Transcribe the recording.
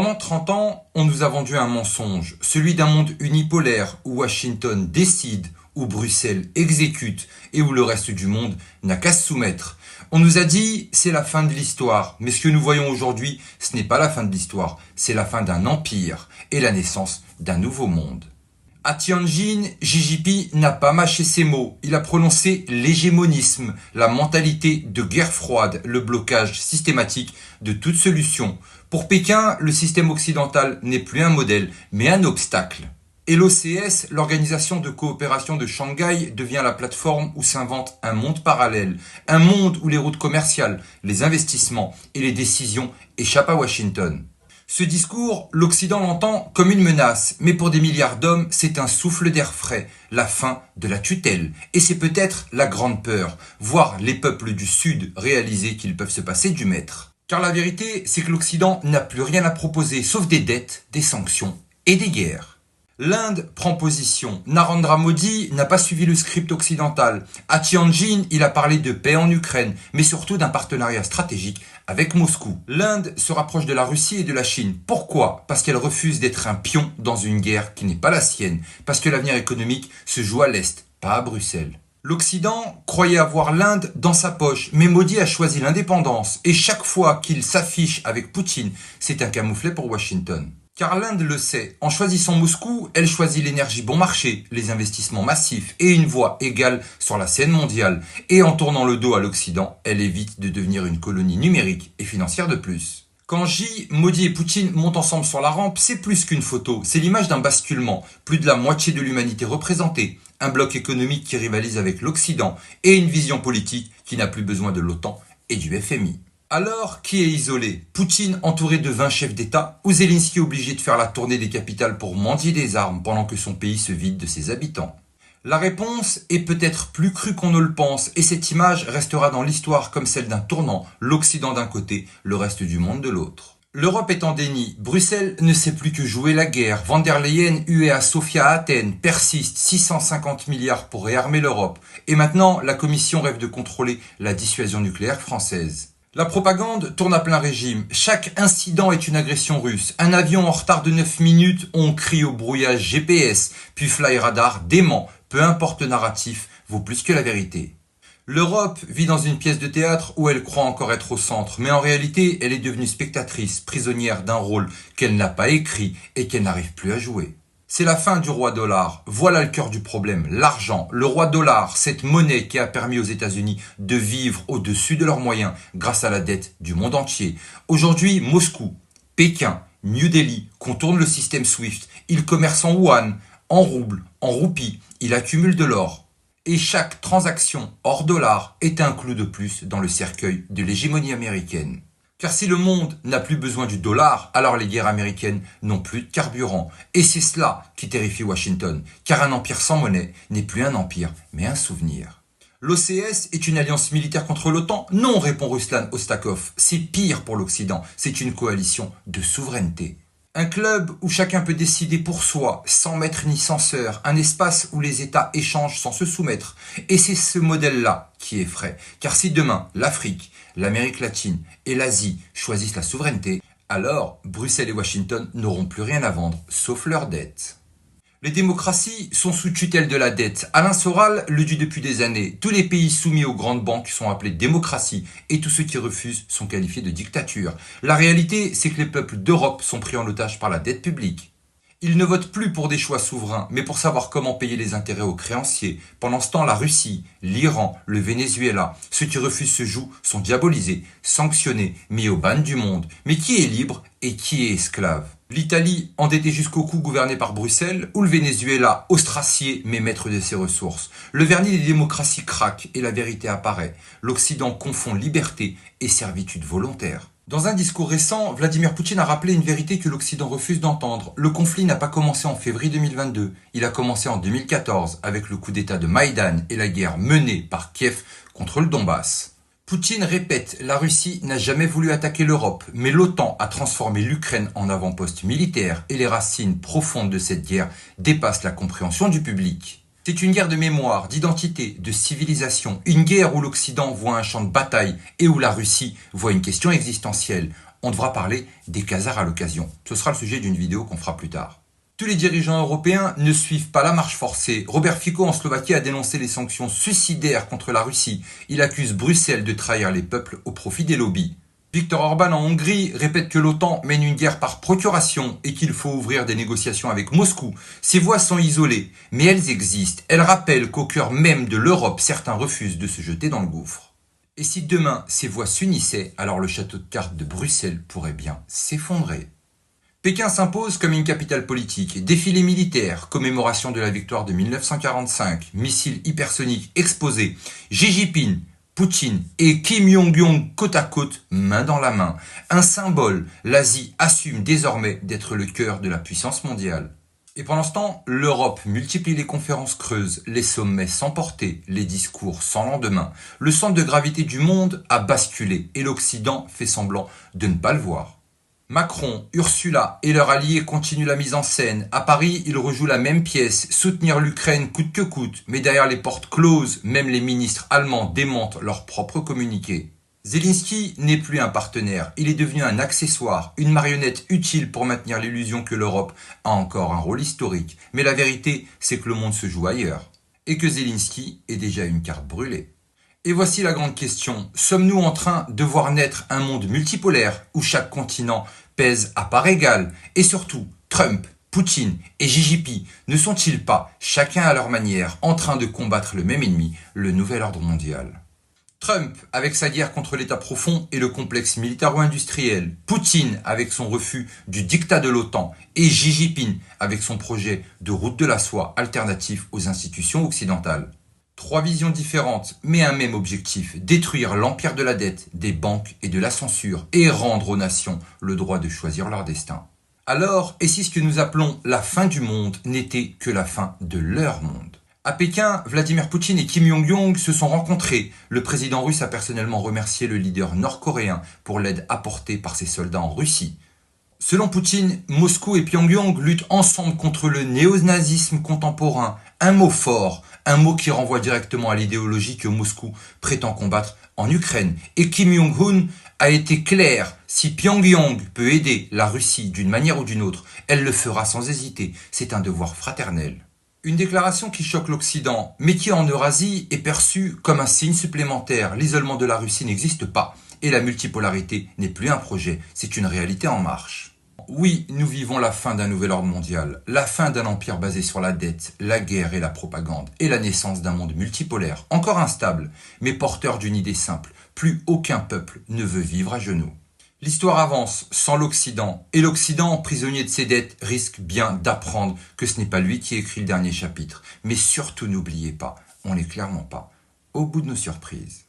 Pendant 30 ans, on nous a vendu un mensonge, celui d'un monde unipolaire où Washington décide, où Bruxelles exécute et où le reste du monde n'a qu'à se soumettre. On nous a dit c'est la fin de l'histoire, mais ce que nous voyons aujourd'hui, ce n'est pas la fin de l'histoire, c'est la fin d'un empire et la naissance d'un nouveau monde. À Tianjin, Xi Jinping n'a pas mâché ses mots, il a prononcé l'hégémonisme, la mentalité de guerre froide, le blocage systématique de toute solution. Pour Pékin, le système occidental n'est plus un modèle, mais un obstacle. Et l'OCS, l'Organisation de coopération de Shanghai, devient la plateforme où s'invente un monde parallèle, un monde où les routes commerciales, les investissements et les décisions échappent à Washington. Ce discours, l'Occident l'entend comme une menace, mais pour des milliards d'hommes, c'est un souffle d'air frais, la fin de la tutelle. Et c'est peut-être la grande peur, voir les peuples du Sud réaliser qu'ils peuvent se passer du maître. Car la vérité, c'est que l'Occident n'a plus rien à proposer, sauf des dettes, des sanctions et des guerres. L'Inde prend position. Narendra Modi n'a pas suivi le script occidental. À Tianjin, il a parlé de paix en Ukraine, mais surtout d'un partenariat stratégique avec Moscou. L'Inde se rapproche de la Russie et de la Chine. Pourquoi ? Parce qu'elle refuse d'être un pion dans une guerre qui n'est pas la sienne. Parce que l'avenir économique se joue à l'Est, pas à Bruxelles. L'Occident croyait avoir l'Inde dans sa poche, mais Modi a choisi l'indépendance. Et chaque fois qu'il s'affiche avec Poutine, c'est un camouflet pour Washington. Car l'Inde le sait, en choisissant Moscou, elle choisit l'énergie bon marché, les investissements massifs et une voix égale sur la scène mondiale. Et en tournant le dos à l'Occident, elle évite de devenir une colonie numérique et financière de plus. Quand Xi, Modi et Poutine montent ensemble sur la rampe, c'est plus qu'une photo, c'est l'image d'un basculement, plus de la moitié de l'humanité représentée, un bloc économique qui rivalise avec l'Occident et une vision politique qui n'a plus besoin de l'OTAN et du FMI. Alors, qui est isolé ? Poutine entouré de 20 chefs d'État ou Zelensky obligé de faire la tournée des capitales pour mendier des armes pendant que son pays se vide de ses habitants ? La réponse est peut-être plus crue qu'on ne le pense et cette image restera dans l'histoire comme celle d'un tournant, l'Occident d'un côté, le reste du monde de l'autre. L'Europe est en déni, Bruxelles ne sait plus que jouer la guerre, Von der Leyen, huée à Sofia à Athènes, persiste, 650 milliards pour réarmer l'Europe. Et maintenant, la Commission rêve de contrôler la dissuasion nucléaire française. La propagande tourne à plein régime. Chaque incident est une agression russe. Un avion en retard de 9 minutes, on crie au brouillage GPS, puis Fly Radar dément. Peu importe le narratif, vaut plus que la vérité. L'Europe vit dans une pièce de théâtre où elle croit encore être au centre, mais en réalité, elle est devenue spectatrice, prisonnière d'un rôle qu'elle n'a pas écrit et qu'elle n'arrive plus à jouer. C'est la fin du roi dollar. Voilà le cœur du problème, l'argent. Le roi dollar, cette monnaie qui a permis aux États-Unis de vivre au-dessus de leurs moyens grâce à la dette du monde entier. Aujourd'hui, Moscou, Pékin, New Delhi contournent le système SWIFT. Ils commercent en yuan, en roubles, en roupies. Ils accumulent de l'or. Et chaque transaction hors dollar est un clou de plus dans le cercueil de l'hégémonie américaine. Car si le monde n'a plus besoin du dollar, alors les guerres américaines n'ont plus de carburant. Et c'est cela qui terrifie Washington, car un empire sans monnaie n'est plus un empire, mais un souvenir. L'OCS est une alliance militaire contre l'OTAN ? Non, répond Ruslan Ostakov. C'est pire pour l'Occident, c'est une coalition de souveraineté. Un club où chacun peut décider pour soi, sans maître ni censeur, un espace où les États échangent sans se soumettre. Et c'est ce modèle-là qui effraie. Car si demain, l'Afrique, l'Amérique latine et l'Asie choisissent la souveraineté, alors Bruxelles et Washington n'auront plus rien à vendre, sauf leurs dettes. Les démocraties sont sous tutelle de la dette. Alain Soral le dit depuis des années. Tous les pays soumis aux grandes banques sont appelés démocraties et tous ceux qui refusent sont qualifiés de dictature. La réalité, c'est que les peuples d'Europe sont pris en otage par la dette publique. Ils ne votent plus pour des choix souverains, mais pour savoir comment payer les intérêts aux créanciers. Pendant ce temps, la Russie, l'Iran, le Venezuela, ceux qui refusent ce joug sont diabolisés, sanctionnés, mis au ban du monde. Mais qui est libre et qui est esclave ? L'Italie, endettée jusqu'au cou, gouvernée par Bruxelles, ou le Venezuela, ostracié mais maître de ses ressources. Le vernis des démocraties craque et la vérité apparaît. L'Occident confond liberté et servitude volontaire. Dans un discours récent, Vladimir Poutine a rappelé une vérité que l'Occident refuse d'entendre. Le conflit n'a pas commencé en février 2022. Il a commencé en 2014 avec le coup d'État de Maïdan et la guerre menée par Kiev contre le Donbass. Poutine répète, la Russie n'a jamais voulu attaquer l'Europe, mais l'OTAN a transformé l'Ukraine en avant-poste militaire et les racines profondes de cette guerre dépassent la compréhension du public. C'est une guerre de mémoire, d'identité, de civilisation, une guerre où l'Occident voit un champ de bataille et où la Russie voit une question existentielle. on devra parler des Khazars à l'occasion. Ce sera le sujet d'une vidéo qu'on fera plus tard. Tous les dirigeants européens ne suivent pas la marche forcée. Robert Fico en Slovaquie a dénoncé les sanctions suicidaires contre la Russie. Il accuse Bruxelles de trahir les peuples au profit des lobbies. Viktor Orban en Hongrie répète que l'OTAN mène une guerre par procuration et qu'il faut ouvrir des négociations avec Moscou. Ces voix sont isolées, mais elles existent. Elles rappellent qu'au cœur même de l'Europe, certains refusent de se jeter dans le gouffre. Et si demain ces voix s'unissaient, alors le château de cartes de Bruxelles pourrait bien s'effondrer. Pékin s'impose comme une capitale politique, défilé militaire, commémoration de la victoire de 1945, missiles hypersoniques exposés, Xi Jinping, Poutine et Kim Jong-un côte à côte, main dans la main. Un symbole, l'Asie assume désormais d'être le cœur de la puissance mondiale. Et pendant ce temps, l'Europe multiplie les conférences creuses, les sommets sans portée, les discours sans lendemain. Le centre de gravité du monde a basculé et l'Occident fait semblant de ne pas le voir. Macron, Ursula et leurs alliés continuent la mise en scène. À Paris, ils rejouent la même pièce, soutenir l'Ukraine coûte que coûte, mais derrière les portes closes, même les ministres allemands démentent leur propre communiqué. Zelensky n'est plus un partenaire, il est devenu un accessoire, une marionnette utile pour maintenir l'illusion que l'Europe a encore un rôle historique. Mais la vérité, c'est que le monde se joue ailleurs, et que Zelensky est déjà une carte brûlée. Et voici la grande question, sommes-nous en train de voir naître un monde multipolaire où chaque continent pèse à part égale? Et surtout, Trump, Poutine et Xi Jinping ne sont-ils pas, chacun à leur manière, en train de combattre le même ennemi, le nouvel ordre mondial? Trump avec sa guerre contre l'État profond et le complexe militaro-industriel, Poutine avec son refus du diktat de l'OTAN et Xi Jinping avec son projet de route de la soie alternatif aux institutions occidentales. Trois visions différentes, mais un même objectif, détruire l'empire de la dette, des banques et de la censure, et rendre aux nations le droit de choisir leur destin. Alors, et si ce que nous appelons la fin du monde n'était que la fin de leur monde? À Pékin, Vladimir Poutine et Kim Jong-un se sont rencontrés. Le président russe a personnellement remercié le leader nord-coréen pour l'aide apportée par ses soldats en Russie. Selon Poutine, Moscou et Pyongyang luttent ensemble contre le néonazisme contemporain, un mot fort, un mot qui renvoie directement à l'idéologie que Moscou prétend combattre en Ukraine. Et Kim Jong-un a été clair, si Pyongyang peut aider la Russie d'une manière ou d'une autre, elle le fera sans hésiter, c'est un devoir fraternel. Une déclaration qui choque l'Occident, mais qui en Eurasie est perçue comme un signe supplémentaire. L'isolement de la Russie n'existe pas, et la multipolarité n'est plus un projet, c'est une réalité en marche. Oui, nous vivons la fin d'un nouvel ordre mondial, la fin d'un empire basé sur la dette, la guerre et la propagande, et la naissance d'un monde multipolaire, encore instable, mais porteur d'une idée simple, plus aucun peuple ne veut vivre à genoux. L'histoire avance sans l'Occident, et l'Occident, prisonnier de ses dettes, risque bien d'apprendre que ce n'est pas lui qui écrit le dernier chapitre. Mais surtout n'oubliez pas, on n'est clairement pas au bout de nos surprises.